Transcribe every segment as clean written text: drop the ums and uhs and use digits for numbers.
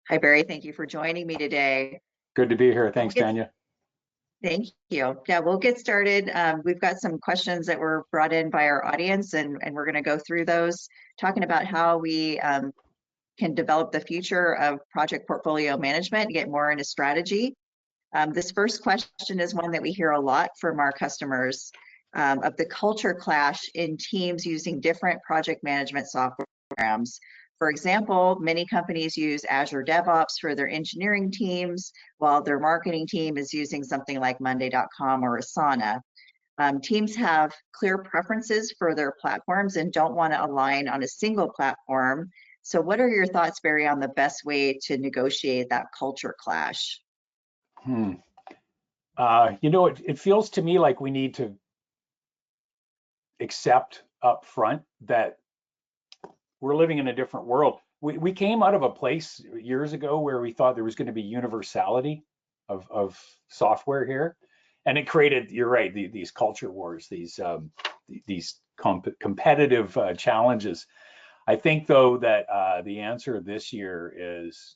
Hi, Barry. Thank you for joining me today. Good to be here. Thanks, Tanya. Thank you. Yeah, we'll get started. We've got some questions that were brought in by our audience, and we're going to go through those, talking about how we can develop the future of project portfolio management, get more into strategy. This first question is one that we hear a lot from our customers, of the culture clash in teams using different project management software programs. For example, many companies use Azure DevOps for their engineering teams, while their marketing team is using something like Monday.com or Asana. Teams have clear preferences for their platforms and don't want to align on a single platform. So what are your thoughts, Barry, on the best way to negotiate that culture clash? It feels to me like we need to accept up front that we're living in a different world. We came out of a place years ago where we thought there was going to be universality of software here, and it created, you're right, these culture wars, these competitive challenges. I think, though, that the answer this year is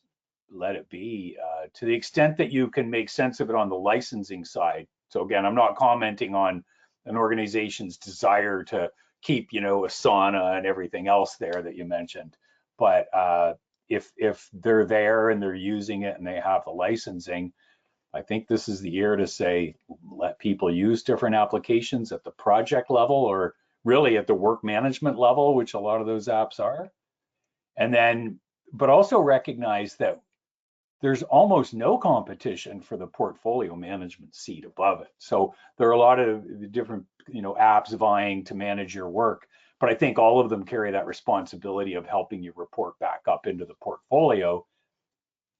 let it be, to the extent that you can make sense of it on the licensing side. So again, I'm not commenting on an organization's desire to keep, Asana and everything else there that you mentioned. But if they're there and they're using it and they have the licensing, I think this is the year to say, let people use different applications at the project level, or really at the work management level, which a lot of those apps are. And then, but also recognize that there's almost no competition for the portfolio management seat above it. So there are a lot of different, apps vying to manage your work, but I think all of them carry that responsibility of helping you report back up into the portfolio,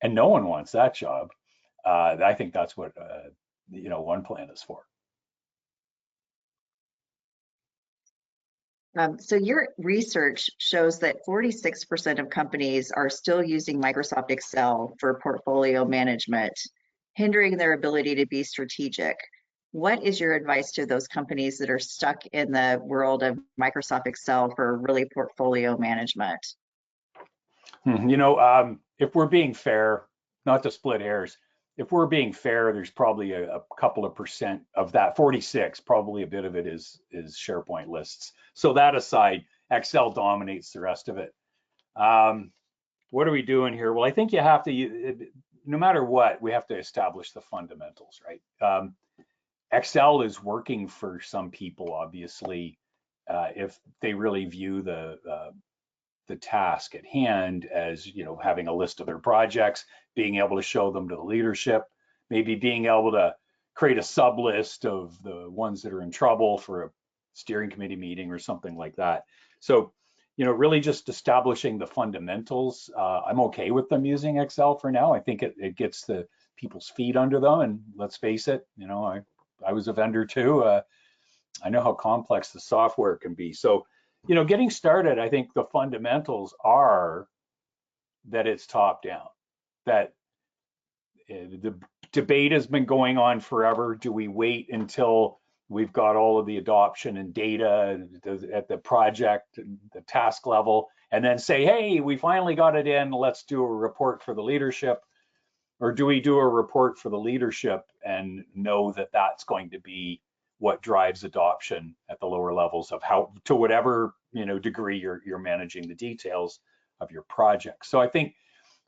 and no one wants that job. I think that's what, OnePlan is for. So your research shows that 46% of companies are still using Microsoft Excel for portfolio management, hindering their ability to be strategic. What is your advice to those companies that are stuck in the world of Microsoft Excel for really portfolio management? If we're being fair, not to split hairs, if we're being fair, there's probably a couple of percent of that 46, probably a bit of it is SharePoint lists. So that aside, Excel dominates the rest of it. What are we doing here? Well, I think you have to, no matter what, we have to establish the fundamentals, right? Excel is working for some people, obviously, if they really view the task at hand as, having a list of their projects, being able to show them to the leadership, maybe being able to create a sub list of the ones that are in trouble for a steering committee meeting or something like that. So, really just establishing the fundamentals. I'm okay with them using Excel for now. I think it gets the people's feet under them, and let's face it, I was a vendor too. I know how complex the software can be. So, getting started, I think the fundamentals are that it's top down, that the debate has been going on forever. Do we wait until we've got all of the adoption and data at the project, the task level, and then say, hey, we finally got it in, let's do a report for the leadership? Or do we do a report for the leadership and know that that's going to be what drives adoption at the lower levels of how, to whatever degree you're managing the details of your project? So I think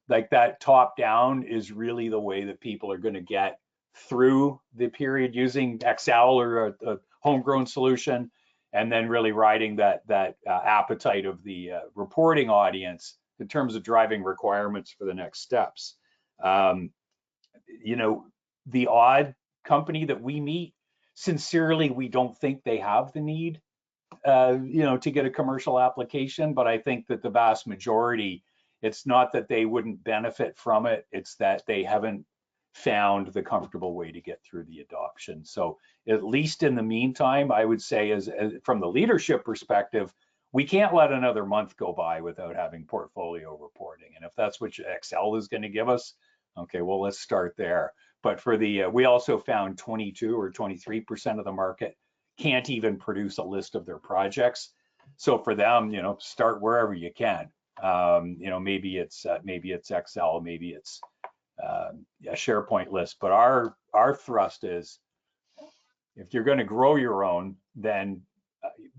like that top down is really the way that people are going to get through the period using Excel or a homegrown solution, and then really riding that appetite of the reporting audience in terms of driving requirements for the next steps. The odd company that we meet, sincerely, we don't think they have the need, to get a commercial application. But I think that the vast majority, it's not that they wouldn't benefit from it, it's that they haven't found the comfortable way to get through the adoption. So at least in the meantime, I would say as from the leadership perspective, we can't let another month go by without having portfolio reporting. And if that's what Excel is going to give us, okay, well, let's start there. But for we also found 22 or 23% of the market can't even produce a list of their projects. So for them, start wherever you can. You know, maybe it's Excel, maybe it's a SharePoint list. But our thrust is, if you're going to grow your own, then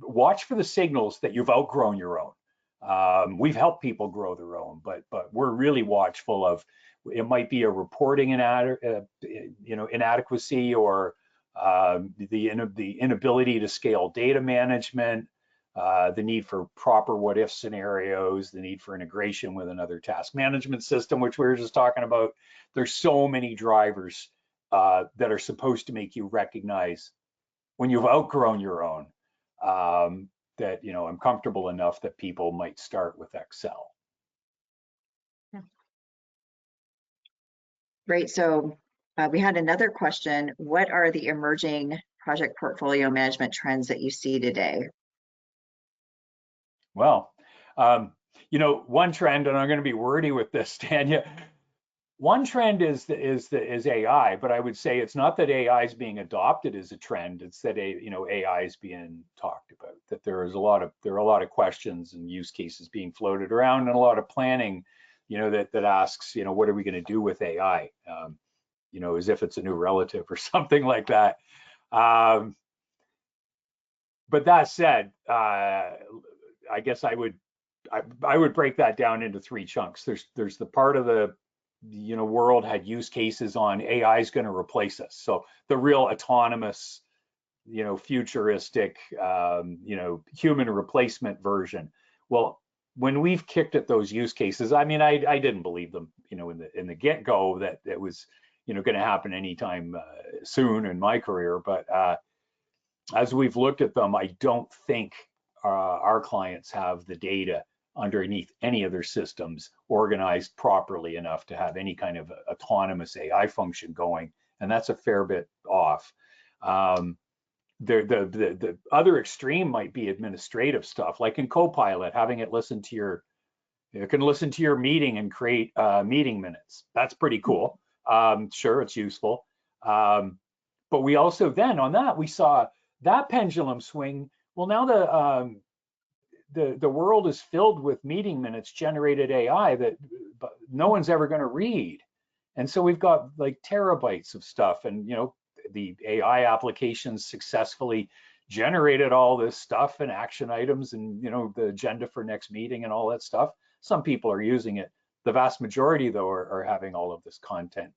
watch for the signals that you've outgrown your own. We've helped people grow their own, but we're really watchful of, it might be a reporting inadequacy, or the inability to scale data management, the need for proper what if scenarios, the need for integration with another task management system, which we were just talking about. There's so many drivers that are supposed to make you recognize when you've outgrown your own, that, you know, I'm comfortable enough that people might start with Excel. Great. So we had another question. What are the emerging project portfolio management trends that you see today? Well, you know, one trend, and I'm going to be wordy with this, Tanya. One trend is AI, but I would say it's not that AI is being adopted as a trend. It's that AI is being talked about. That there are a lot of questions and use cases being floated around, and a lot of planning, you know, that asks, you know, what are we going to do with AI? You know, as if it's a new relative or something like that. But that said, I guess I would break that down into three chunks. There's the part of the world had use cases on AI is going to replace us. So the real autonomous, futuristic, human replacement version. Well, when we've kicked at those use cases, I mean, I didn't believe them, in the get-go that it was, going to happen anytime soon in my career. But as we've looked at them, I don't think our clients have the data underneath any of their systems organized properly enough to have any kind of autonomous AI function going, and that's a fair bit off. The other extreme might be administrative stuff, like in Copilot, having it listen to your, it can listen to your meeting and create meeting minutes. That's pretty cool. Sure, it's useful. But we also then on that, we saw that pendulum swing. Well, now the world is filled with meeting minutes generated AI that no one's ever going to read. And so we've got like terabytes of stuff, and the AI applications successfully generated all this stuff and action items and the agenda for next meeting and all that stuff. Some people are using it. The vast majority though are having all of this content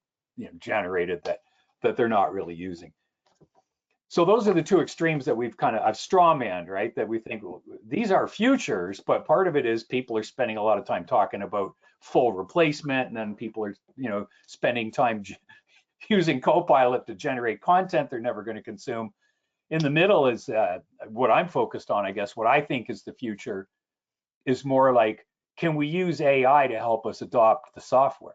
generated that they're not really using. So those are the two extremes that I've strawmanned, right? That we think, well, these are futures, but part of it is people are spending a lot of time talking about full replacement, and then people are, spending time using Copilot to generate content they're never going to consume. In the middle is what I'm focused on, I guess. What I think is the future is more like, can we use AI to help us adopt the software?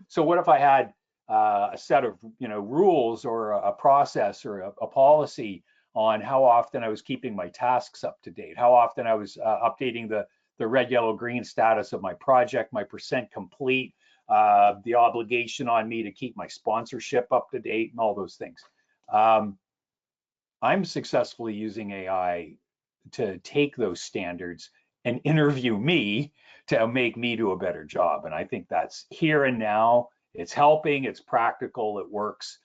So what if I had a set of rules or a process or a policy on how often I was keeping my tasks up to date, how often I was updating the red, yellow, green status of my project, my percent complete, the obligation on me to keep my sponsorship up to date, and all those things. I'm successfully using AI to take those standards and interview me to make me do a better job. And I think that's here and now. It's helping, it's practical, it works.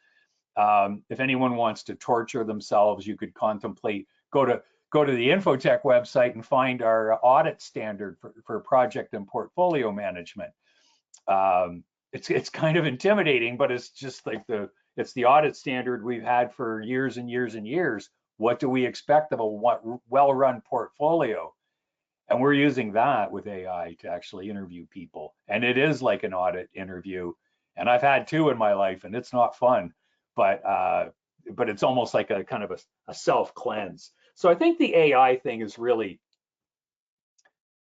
If anyone wants to torture themselves, you could contemplate, go to the Infotech website and find our audit standard for project and portfolio management. It's kind of intimidating, but it's just like it's the audit standard we've had for years and years and years. What do we expect of a well-run portfolio? And we're using that with AI to actually interview people. And it is like an audit interview. And I've had two in my life, and it's not fun, but it's almost like a kind of a self-cleanse. So I think the AI thing is really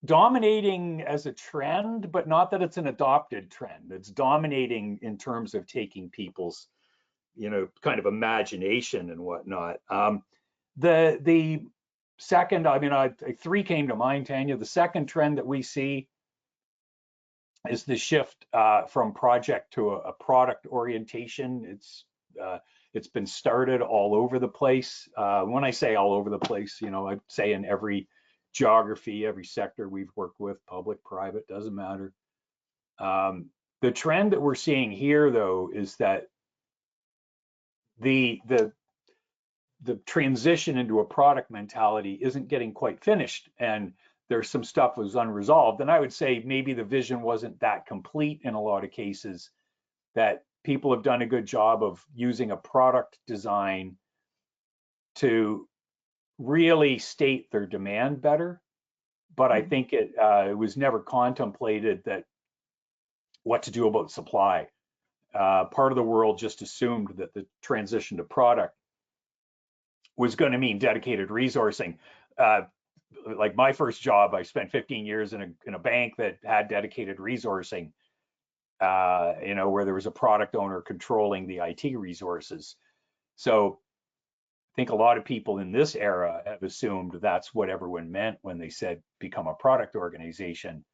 dominating as a trend, but not that it's an adopted trend. It's dominating in terms of taking people's, kind of imagination and whatnot. The second, three came to mind, Tanya. The second trend that we see is the shift from project to a product orientation. It's been started all over the place. When I say all over the place, I'd say in every geography, every sector we've worked with, public, private, doesn't matter. The trend that we're seeing here, though, is that the transition into a product mentality isn't getting quite finished, and there's some stuff was unresolved. And I would say maybe the vision wasn't that complete in a lot of cases, that people have done a good job of using a product design to really state their demand better. But I think it was never contemplated that what to do about supply. Part of the world just assumed that the transition to product was going to mean dedicated resourcing. Like my first job, I spent 15 years in a bank that had dedicated resourcing, where there was a product owner controlling the IT resources. So I think a lot of people in this era have assumed that's what everyone meant when they said become a product organization.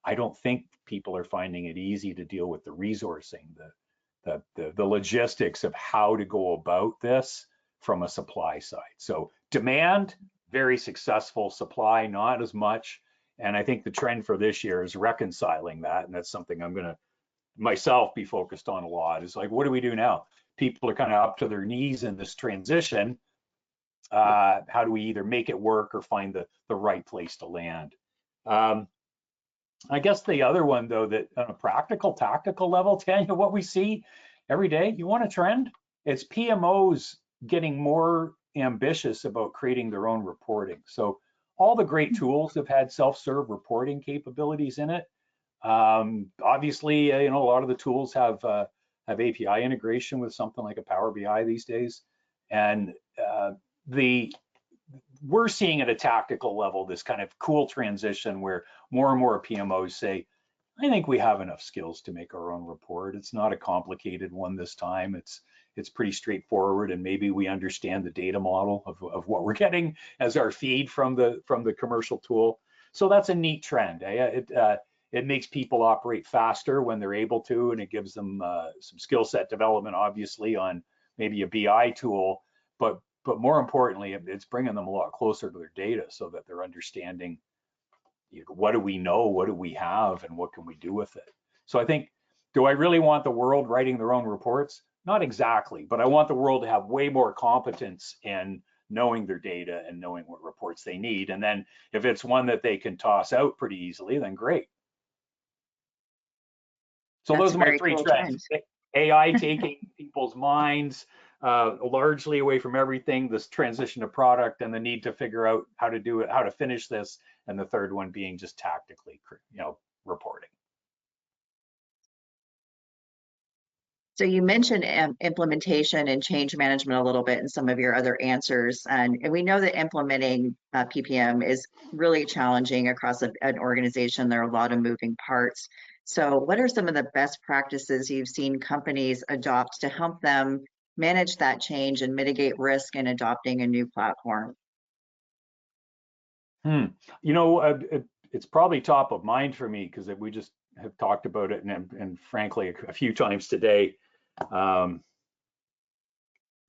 I don't think people are finding it easy to deal with the resourcing, the logistics of how to go about this from a supply side. So demand, very successful; supply, not as much. And I think the trend for this year is reconciling that. And that's something I'm going to myself be focused on a lot, is like, what do we do now? People are kind of up to their knees in this transition. How do we either make it work or find the right place to land? I guess the other one, though, that on a practical, tactical level, Tanya, what we see every day, you want a trend? It's PMOs getting more ambitious about creating their own reporting. So all the great tools have had self-serve reporting capabilities in it. Obviously, a lot of the tools have API integration with something like a Power BI these days, and we're seeing at a tactical level this kind of cool transition where more and more PMOs say, I think we have enough skills to make our own report. It's not a complicated one this time. It's pretty straightforward, and maybe we understand the data model of what we're getting as our feed from the commercial tool. So that's a neat trend. It makes people operate faster when they're able to, and it gives them some skill set development, obviously, on maybe a BI tool, but more importantly, it's bringing them a lot closer to their data so that they're understanding, what do we know, what do we have, and what can we do with it. So I think, do I really want the world writing their own reports? Not exactly, but I want the world to have way more competence in knowing their data and knowing what reports they need. And then if it's one that they can toss out pretty easily, then great. So those are my three trends. AI taking people's minds largely away from everything, this transition to product, and the need to figure out how to do it, how to finish this, and the third one being just tactically, reporting. So you mentioned implementation and change management a little bit in some of your other answers, and we know that implementing PPM is really challenging across an organization. There are a lot of moving parts. So what are some of the best practices you've seen companies adopt to help them manage that change and mitigate risk in adopting a new platform? It's probably top of mind for me because we just have talked about it, and frankly, a few times today. One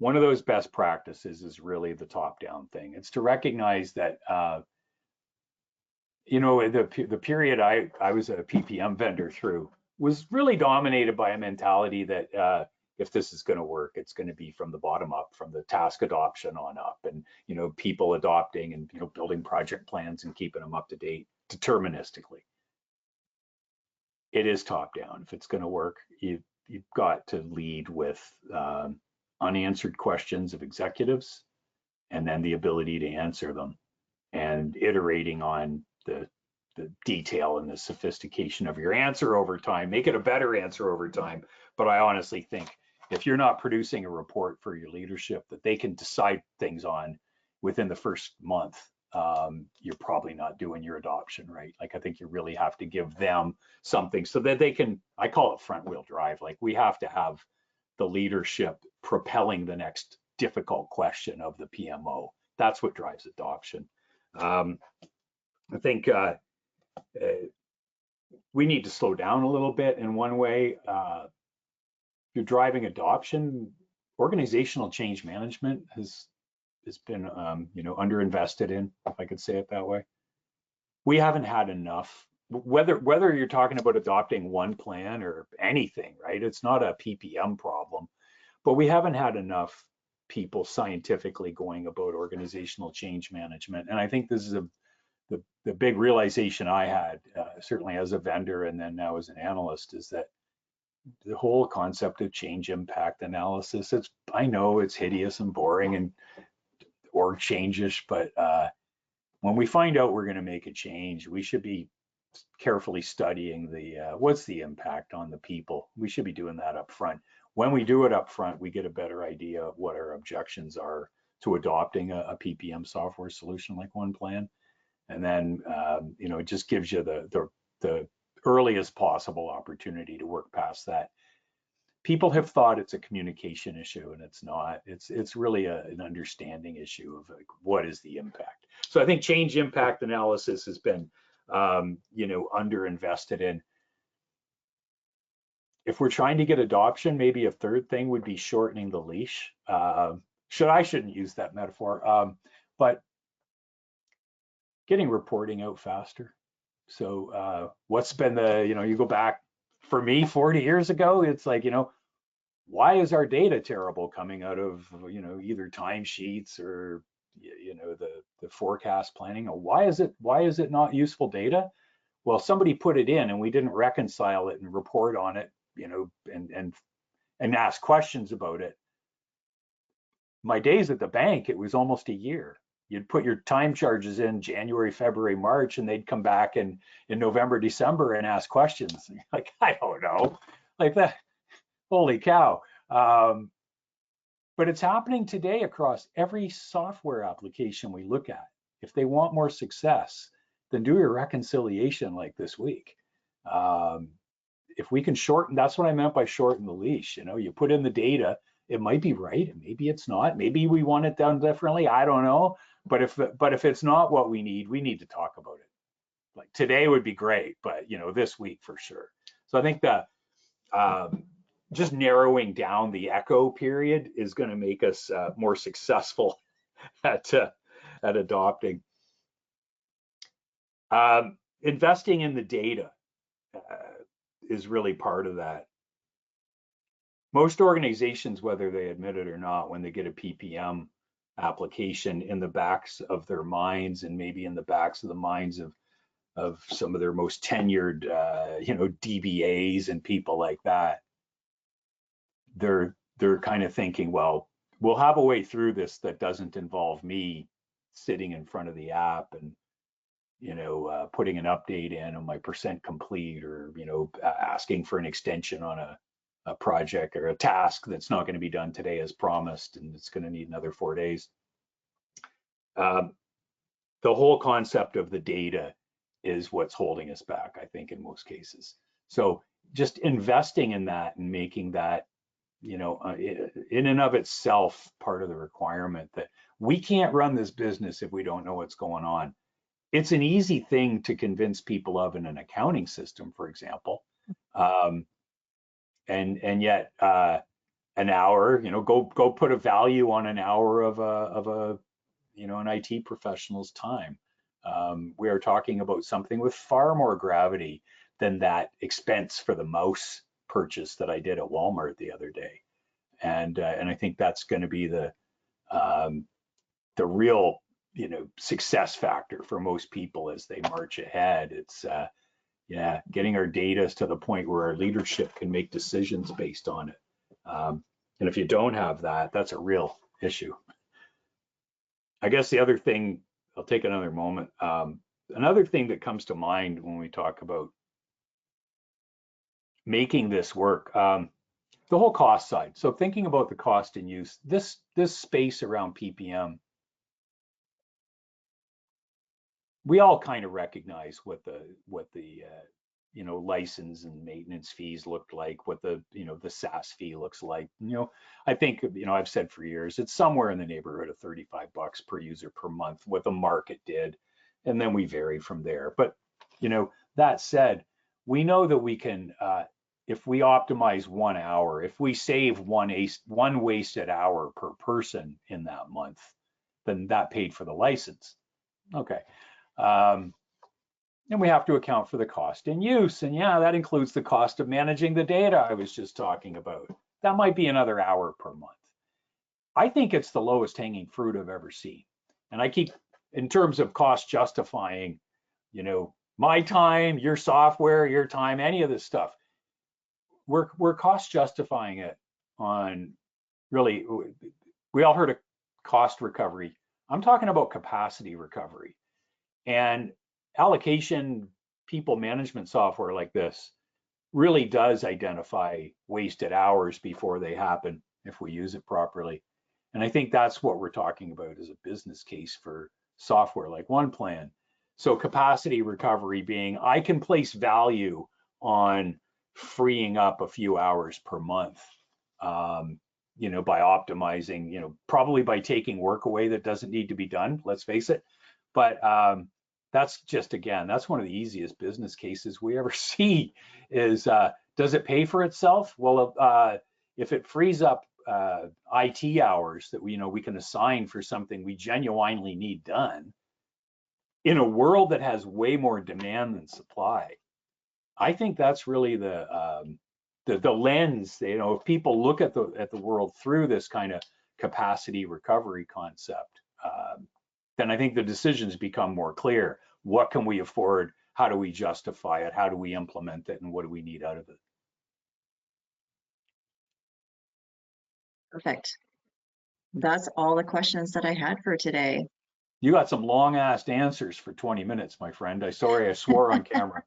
of those best practices is really the top-down thing. It's to recognize that, the period I was a PPM vendor through was really dominated by a mentality that if this is going to work, it's going to be from the bottom up, from the task adoption on up, and people adopting and building project plans and keeping them up to date deterministically. It is top down. If it's going to work, you've got to lead with unanswered questions of executives, and then the ability to answer them, and iterating on the detail and the sophistication of your answer over time. Make it a better answer over time. But I honestly think if you're not producing a report for your leadership that they can decide things on within the first month, you're probably not doing your adoption right. Like, I think you really have to give them something so that they can, I call it front wheel drive. Like, we have to have the leadership propelling the next difficult question of the PMO. That's what drives adoption. I think we need to slow down a little bit in one way. If you're driving adoption, organizational change management has been underinvested in, if I could say it that way. we haven't had enough, whether you're talking about adopting OnePlan or anything, right? It's not a PPM problem, but we haven't had enough people scientifically going about organizational change management. And I think this is the big realization I had, certainly as a vendor and then now as an analyst, is that the whole concept of change impact analysis, I know it's hideous and boring and org changes, but when we find out we're going to make a change, we should be carefully studying what's the impact on the people. We should be doing that up front. When we do it up front, we get a better idea of what our objections are to adopting a PPM software solution like OnePlan. And then, it just gives you the earliest possible opportunity to work past that. People have thought it's a communication issue, and it's not. It's really an understanding issue of like, what is the impact. So I think change impact analysis has been, underinvested in. If we're trying to get adoption, maybe a third thing would be shortening the leash. I shouldn't use that metaphor, but getting reporting out faster. So what's been you go back for me 40 years ago, it's like, why is our data terrible coming out of, either timesheets or, the forecast planning? Or why is it not useful data? Well, somebody put it in and we didn't reconcile it and report on it, and ask questions about it. My days at the bank, it was almost a year. You'd put your time charges in January, February, March, and they'd come back in November, December and ask questions. Like, I don't know, like that. Holy cow. But it's happening today across every software application we look at. If they want more success, then do your reconciliation like this week. If we can shorten, that's what I meant by shorten the leash. You put in the data, it might be right, and maybe it's not. Maybe we want it done differently. I don't know. But if it's not what we need to talk about it. Like today would be great, but this week for sure. So I think that just narrowing down the echo period is going to make us more successful at adopting. Investing in the data is really part of that. Most organizations, whether they admit it or not, when they get a PPM application, in the backs of their minds and maybe in the backs of the minds of some of their most tenured, DBAs and people like that, they're kind of thinking, well, we'll have a way through this that doesn't involve me sitting in front of the app and putting an update in on my percent complete, or asking for an extension on a project or a task that's not going to be done today as promised, and it's going to need another 4 days. The whole concept of the data is what's holding us back, I think, in most cases. So just investing in that and making that, in and of itself, part of the requirement that we can't run this business if we don't know what's going on. It's an easy thing to convince people of in an accounting system, for example. And yet an hour, go put a value on an hour of a an IT professional's time. We are talking about something with far more gravity than that expense for the mouse purchase that I did at Walmart the other day. And I think that's going to be the real success factor for most people as they march ahead. It's getting our data to the point where our leadership can make decisions based on it. And if you don't have that, that's a real issue. I guess the other thing, I'll take another moment. Another thing that comes to mind when we talk about making this work, the whole cost side. So thinking about the cost and use, this space around PPM, we all kind of recognize what the license and maintenance fees look like, what the SaaS fee looks like. I think I've said for years it's somewhere in the neighborhood of $35 per user per month, what the market did, and then we vary from there. But that said, we know that we can, if we optimize 1 hour, if we save one wasted hour per person in that month, then that paid for the license. Okay. And we have to account for the cost in use. And yeah, that includes the cost of managing the data I was just talking about. That might be another hour per month. I think it's the lowest hanging fruit I've ever seen. And I keep, in terms of cost justifying, you know, my time, your software, your time, any of this stuff, we're cost justifying it on really, we all heard of cost recovery. I'm talking about capacity recovery. And allocation people management software like this really does identify wasted hours before they happen if we use it properly. And I think that's what we're talking about as a business case for software like OnePlan. So capacity recovery being, I can place value on freeing up a few hours per month, you know, by optimizing, you know, probably by taking work away that doesn't need to be done, let's face it. But that's just, again, that's one of the easiest business cases we ever see is, does it pay for itself? Well, if it frees up IT hours that we, you know, we can assign for something we genuinely need done in a world that has way more demand than supply, I think that's really the lens. You know, if people look at the world through this kind of capacity recovery concept, then I think the decisions become more clear. What can we afford? How do we justify it? How do we implement it? And what do we need out of it? Perfect. That's all the questions that I had for today. You got some long ass answers for 20 minutes, my friend. I swore on camera.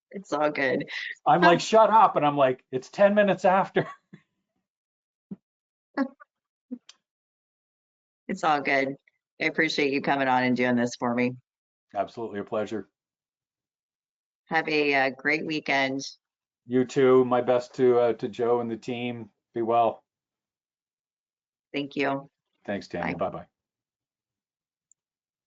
It's all good. I'm like, shut up. And I'm like, it's 10 minutes after. It's all good. I appreciate you coming on and doing this for me. Absolutely a pleasure. Have a great weekend. You too. My best to Joe and the team. Be well. Thank you. Thanks, Tanya. Bye. Bye-bye.